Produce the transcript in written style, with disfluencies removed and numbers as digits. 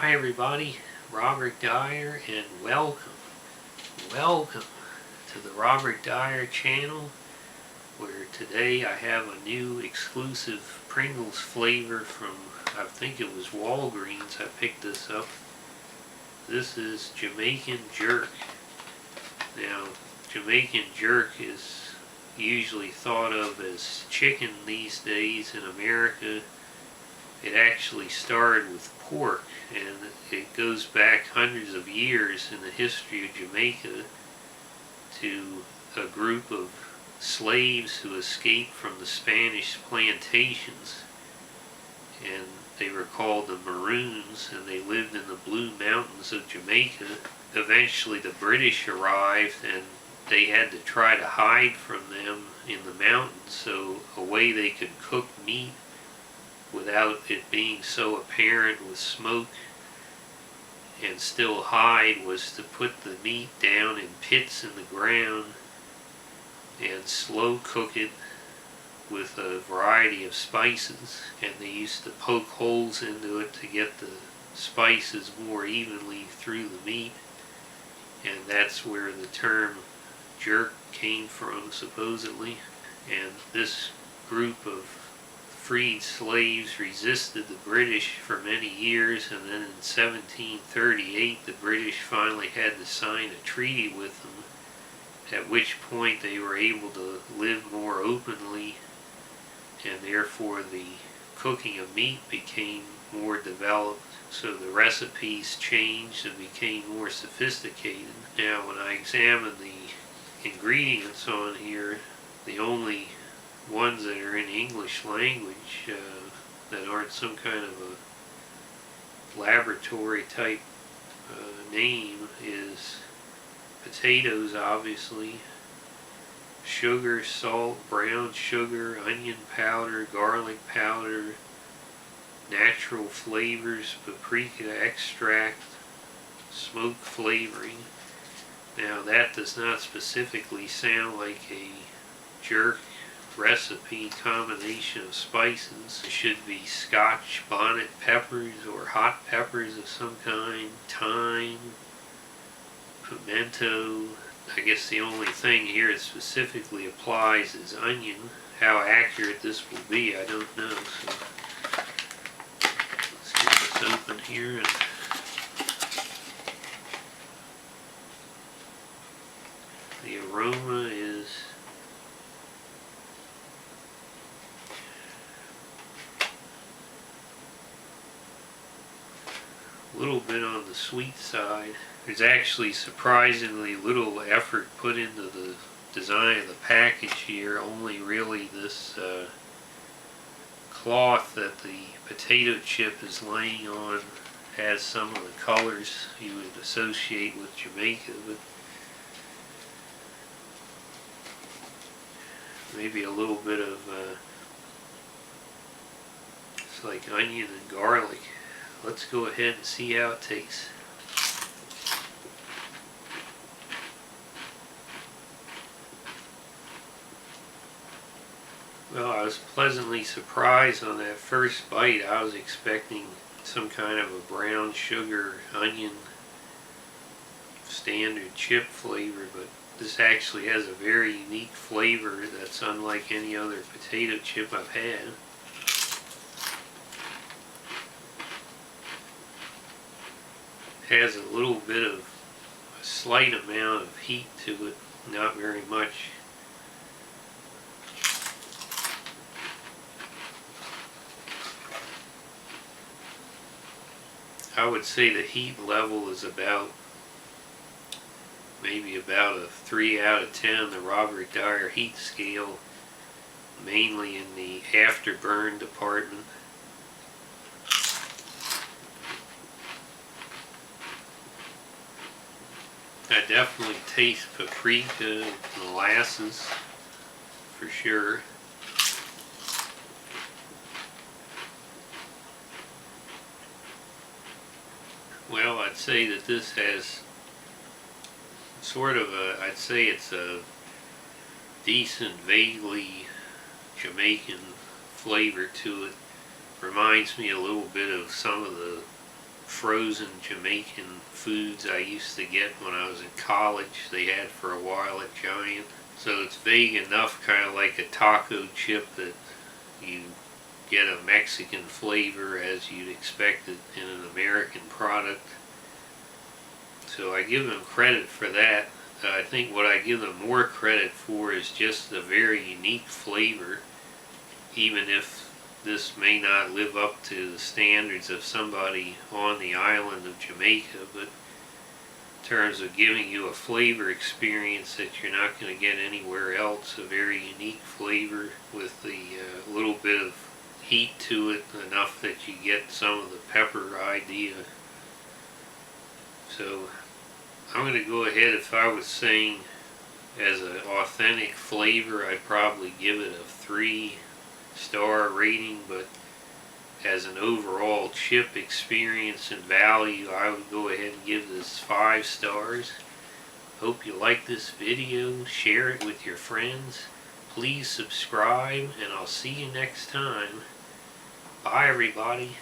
Hi everybody, Robert Dyer, and welcome to the Robert Dyer channel, where today I have a new exclusive Pringles flavor from, I think it was Walgreens. I picked this up. This is Jamaican jerk. Now, Jamaican jerk is usually thought of as chicken these days in America. It actually started with pork, and it goes back hundreds of years in the history of Jamaica to a group of slaves who escaped from the Spanish plantations, and they were called the Maroons, and they lived in the Blue Mountains of Jamaica. Eventually the British arrived, and they had to try to hide from them in the mountains, so a way they could cook meat without it being so apparent with smoke and still hide was to put the meat down in pits in the ground and slow cook it with a variety of spices, and they used to poke holes into it to get the spices more evenly through the meat, and that's where the term jerk came from, supposedly. And this group of freed slaves resisted the British for many years, and then in 1738 the British finally had to sign a treaty with them, at which point they were able to live more openly, and therefore the cooking of meat became more developed, so the recipes changed and became more sophisticated. Now, when I examine the ingredients on here, the only ones that are in English language that aren't some kind of a laboratory type name is potatoes, obviously, sugar, salt, brown sugar, onion powder, garlic powder, natural flavors, paprika extract, smoke flavoring. Now, that does not specifically sound like a jerk recipe combination of spices. It should be Scotch bonnet peppers or hot peppers of some kind, thyme, pimento. I guess the only thing here that specifically applies is onion. How accurate this will be, I don't know. So let's get this open here. And the aroma is a little bit on the sweet side. There's actually surprisingly little effort put into the design of the package here. Only really this cloth that the potato chip is laying on has some of the colors you would associate with Jamaica, but maybe a little bit of it's like onion and garlic. Let's go ahead and see how it tastes. Well, I was pleasantly surprised on that first bite. I was expecting some kind of a brown sugar onion standard chip flavor, but this actually has a very unique flavor that's unlike any other potato chip I've had. Has a little bit of a slight amount of heat to it, not very much. I would say the heat level is maybe about a 3 out of 10 on the Robert Dyer heat scale, mainly in the afterburn department. I definitely taste paprika and molasses for sure. Well, I'd say that this has sort of I'd say it's a decent, vaguely Jamaican flavor to it. Reminds me a little bit of some of the frozen Jamaican foods I used to get when I was in college. They had for a while at Giant. So it's vague enough, kind of like a taco chip, that you get a Mexican flavor as you'd expect it in an American product. So I give them credit for that. I think what I give them more credit for is just the very unique flavor, even if this may not live up to the standards of somebody on the island of Jamaica, but in terms of giving you a flavor experience that you're not going to get anywhere else, a very unique flavor with the little bit of heat to it, enough that you get some of the pepper idea. So I'm going to go ahead, if I was saying as an authentic flavor, I'd probably give it a 3-star rating, but as an overall chip experience and value, I would go ahead and give this 5 stars. Hope you like this video. Share it with your friends. Please subscribe, and I'll see you next time. Bye, everybody.